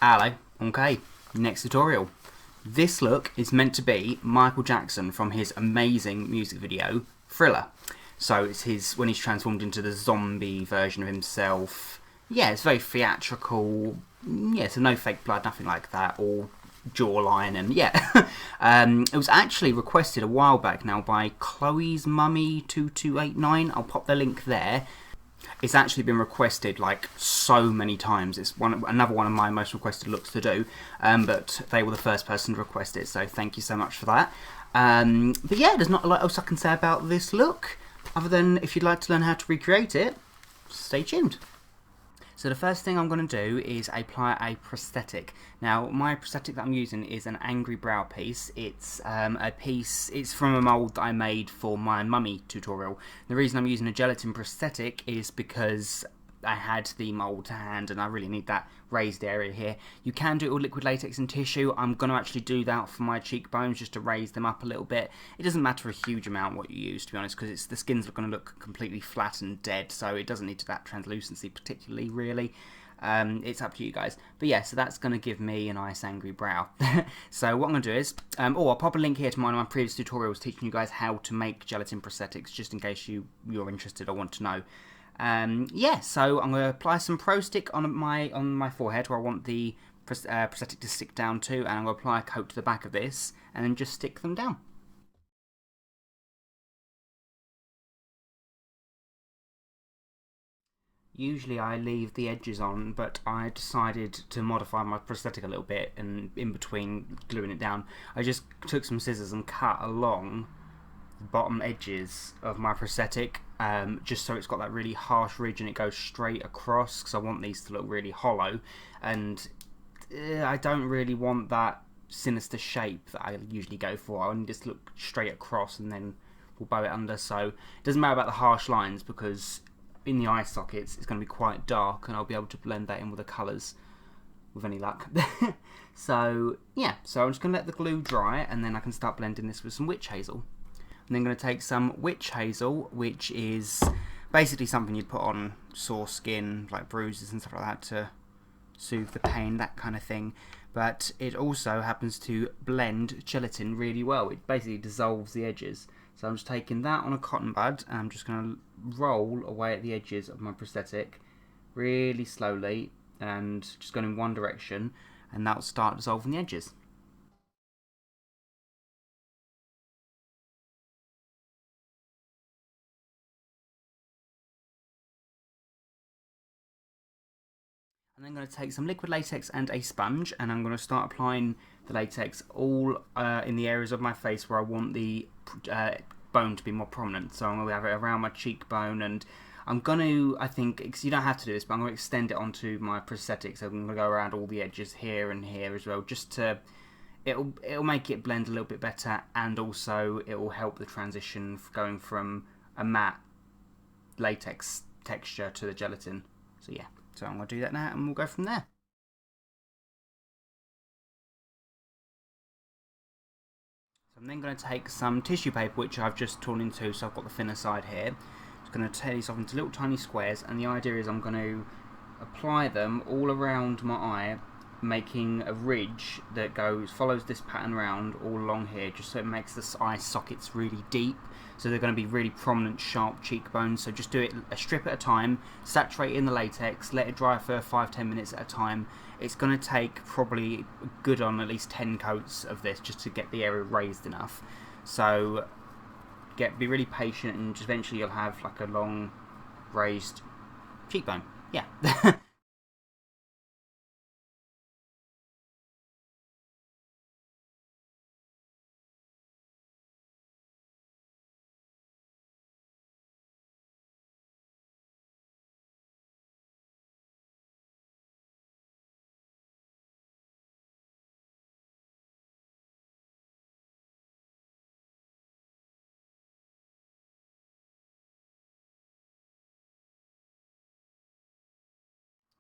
Hello. Okay, next tutorial. This look is meant to be Michael Jackson from his amazing music video, Thriller. So it's his, when he's transformed into the zombie version of himself. Yeah, it's very theatrical. Yeah, so no fake blood, nothing like that. All jawline and yeah. It was actually requested a while back now by Chloe's Mummy 2289. I'll pop the link there. It's actually been requested like so many times. It's another one of my most requested looks to do, but they were the first person to request it, so thank you so much for that. But yeah, there's not a lot else I can say about this look, other than if you'd like to learn how to recreate it, stay tuned. So the first thing I'm going to do is apply a prosthetic. Now my prosthetic that I'm using is an Angry Brow piece. It's it's from a mould that I made for my mummy tutorial. The reason I'm using a gelatin prosthetic is because I had the mould to hand and I really need that raised area here. You can do it with liquid latex and tissue. I'm going to actually do that for my cheekbones just to raise them up a little bit. It doesn't matter a huge amount what you use, to be honest, because the skin's going to look completely flat and dead, so it doesn't need that translucency particularly, really. It's up to you guys. But yeah, so that's going to give me a nice angry brow. So what I'm going to do is, I'll pop a link here to one of my previous tutorials teaching you guys how to make gelatin prosthetics, just in case you're interested or want to know. Yeah, so I'm going to apply some Pro Stick on my forehead where I want the prosthetic to stick down to, and I'm going to apply a coat to the back of this, and then just stick them down. Usually I leave the edges on, but I decided to modify my prosthetic a little bit, and in between gluing it down, I just took some scissors and cut along the bottom edges of my prosthetic, just so it's got that really harsh ridge and it goes straight across, because I want these to look really hollow, and I don't really want that sinister shape that I usually go for. I want this to look straight across and then we'll bow it under. So it doesn't matter about the harsh lines, because in the eye sockets it's going to be quite dark and I'll be able to blend that in with the colours with any luck. So yeah, so I'm just going to let the glue dry and then I can start blending this with some witch hazel. I'm then going to take some witch hazel, which is basically something you'd put on sore skin, like bruises and stuff like that, to soothe the pain, that kind of thing. But it also happens to blend gelatin really well. It basically dissolves the edges. So I'm just taking that on a cotton bud and I'm just going to roll away at the edges of my prosthetic really slowly and just going in one direction, and that'll start dissolving the edges. I'm then going to take some liquid latex and a sponge, and I'm going to start applying the latex all in the areas of my face where I want the bone to be more prominent. So I'm going to have it around my cheekbone, and I'm going to, I think, because you don't have to do this, but I'm going to extend it onto my prosthetic. So I'm going to go around all the edges here and here as well, just to, it'll make it blend a little bit better, and also it will help the transition going from a matte latex texture to the gelatin. So yeah. So I'm going to do that now and we'll go from there. So I'm then going to take some tissue paper, which I've just torn into, so I've got the thinner side here. Just going to tear these off into little tiny squares, and the idea is I'm going to apply them all around my eye, making a ridge that follows this pattern around all along here, just so it makes the eye sockets really deep. So they're going to be really prominent, sharp cheekbones. So just do it a strip at a time, saturate in the latex, let it dry for 5-10 minutes at a time. It's going to take probably good on at least 10 coats of this just to get the area raised enough. So be really patient, and just eventually you'll have like a long raised cheekbone. Yeah.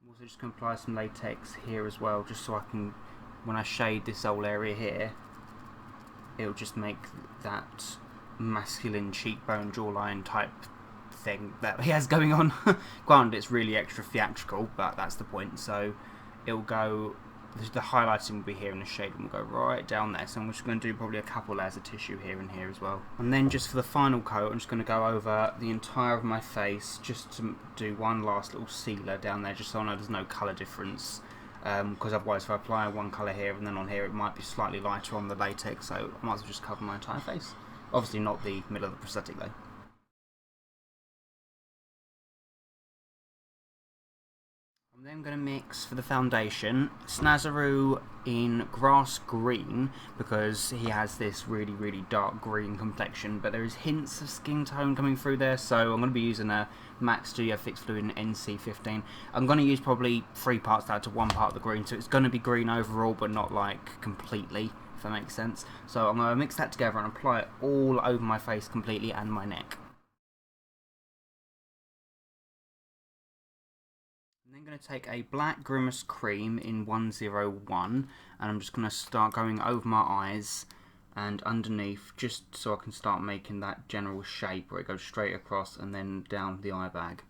I'm also just going to apply some latex here as well, just so I can, when I shade this whole area here, it'll just make that masculine cheekbone jawline type thing that he has going on. Granted, it's really extra theatrical, but that's the point. So it'll go the highlighting will be here and the shading will go right down there. So I'm just going to do probably a couple layers of tissue here and here as well. And then just for the final coat, I'm just going to go over the entire of my face just to do one last little sealer down there, just so I know there's no colour difference. Because otherwise if I apply one colour here and then on here, it might be slightly lighter on the latex, so I might as well just cover my entire face. Obviously not the middle of the prosthetic though. I'm then going to mix for the foundation Snazaroo in grass green, because he has this really dark green complexion, but there is hints of skin tone coming through there, so I'm going to be using a M.A.C Studio Fix Fluid in NC15. I'm going to use probably 3 parts out to 1 part of the green, so it's going to be green overall, but not like completely, if that makes sense. So I'm going to mix that together and apply it all over my face completely and my neck. I'm then going to take a black Grimas cream in 101, and I'm just going to start going over my eyes and underneath, just so I can start making that general shape where it goes straight across and then down the eye bag.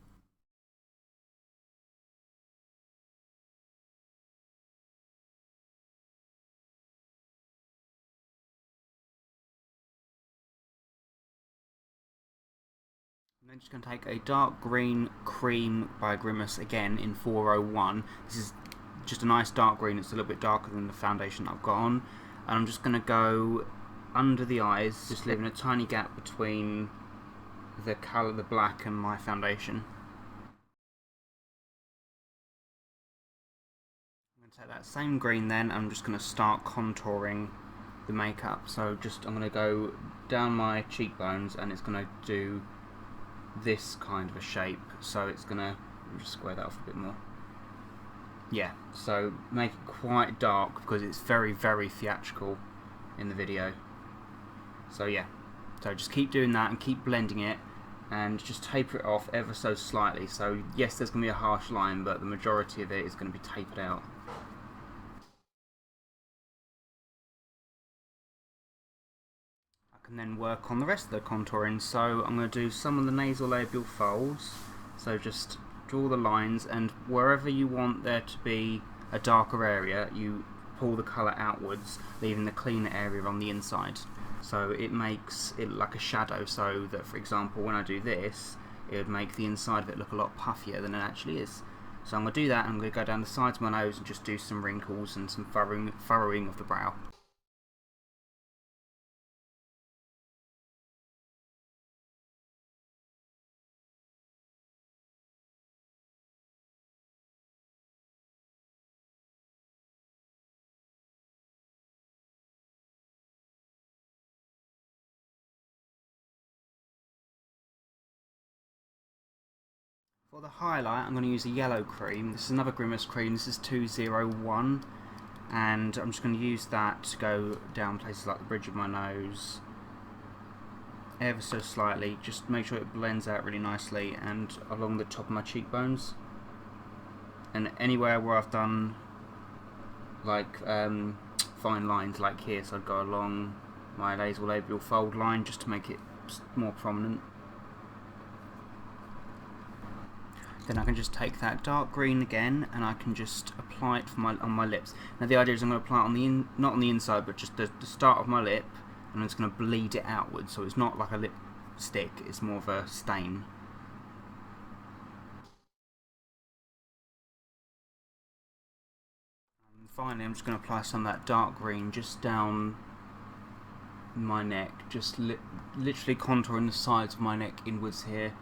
I'm then just going to take a dark green cream by Grimas again in 401. This is just a nice dark green, it's a little bit darker than the foundation that I've got on. And I'm just going to go under the eyes, just leaving a tiny gap between the colour, the black, and my foundation. I'm going to take that same green then, and I'm just going to start contouring the makeup. So I'm going to go down my cheekbones, and it's going to do this kind of a shape, so it's gonna just square that off a bit more. Yeah, so make it quite dark because it's very theatrical in the video. So yeah, so just keep doing that and keep blending it and just taper it off ever so slightly. So yes, there's gonna be a harsh line, but the majority of it is gonna be tapered out. And then work on the rest of the contouring. So I'm going to do some of the nasolabial folds, so just draw the lines, and wherever you want there to be a darker area, you pull the colour outwards, leaving the cleaner area on the inside, so it makes it like a shadow, so that, for example, when I do this, it would make the inside of it look a lot puffier than it actually is. So I'm going to do that, and I'm going to go down the sides of my nose and just do some wrinkles and some furrowing of the brow. For the highlight, I'm going to use a yellow cream. This is another Grimas cream. This is 201, and I'm just going to use that to go down places like the bridge of my nose, ever so slightly. Just make sure it blends out really nicely, and along the top of my cheekbones, and anywhere where I've done like fine lines, like here. So I'd go along my nasolabial fold line just to make it more prominent. Then I can just take that dark green again, and I can just apply it on my lips. Now the idea is I'm going to apply it on not on the inside, but just the start of my lip, and I'm just going to bleed it outwards, so it's not like a lipstick, it's more of a stain. And finally, I'm just going to apply some of that dark green just down my neck, just literally contouring the sides of my neck inwards here.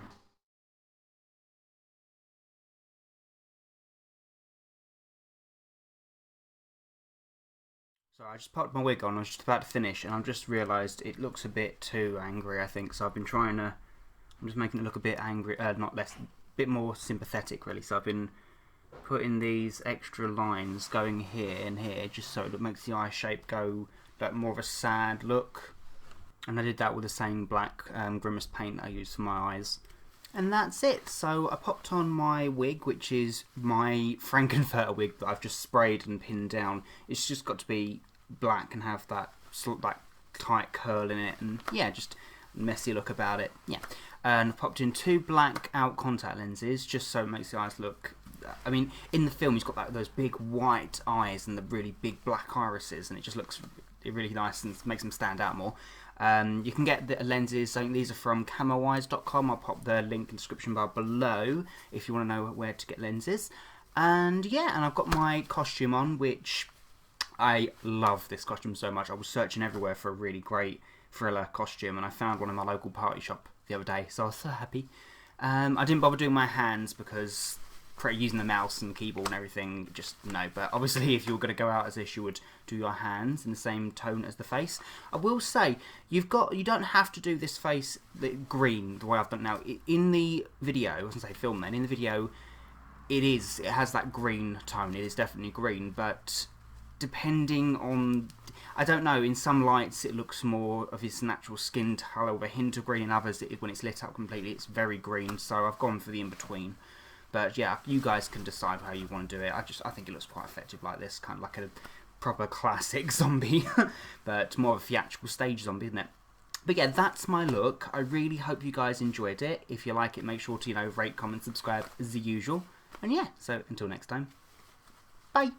So I just popped my wig on, I was just about to finish, and I've just realised it looks a bit too angry, I think, so I've been trying to, I'm just making it look a bit angry, not less, a bit more sympathetic really, so I've been putting these extra lines going here and here, just so it makes the eye shape go like more of a sad look, and I did that with the same black Grimas paint that I used for my eyes. And that's it. So I popped on my wig, which is my Frankenfurter wig that I've just sprayed and pinned down. It's just got to be black and have that sort of like tight curl in it, and yeah, just messy look about it. Yeah, and I popped in 2 black out contact lenses just so it makes the eyes look I mean, in the film he's got those big white eyes and the really big black irises, and it just looks really nice and makes him stand out more. You can get the lenses. I think these are from camowise.com. I'll pop the link in the description bar below if you want to know where to get lenses. And yeah, and I've got my costume on, which I love this costume so much. I was searching everywhere for a really great thriller costume, and I found one in my local party shop the other day, so I was so happy. I didn't bother doing my hands because using the mouse and keyboard and everything, just no. But obviously if you're going to go out as this, you would do your hands in the same tone as the face. I will say, you don't have to do this face green the way I've done now. In the video, I was going to say film then, in the video, it has that green tone. It is definitely green, but depending on, I don't know, in some lights it looks more of his natural skin colour with a hint of green. In others, when it's lit up completely, it's very green. So I've gone for the in-between. But yeah, you guys can decide how you want to do it. I think it looks quite effective like this, kind of like a proper classic zombie, but more of a theatrical stage zombie, isn't it? But yeah, that's my look. I really hope you guys enjoyed it. If you like it, make sure to rate, comment, subscribe as the usual. And yeah, so until next time, bye.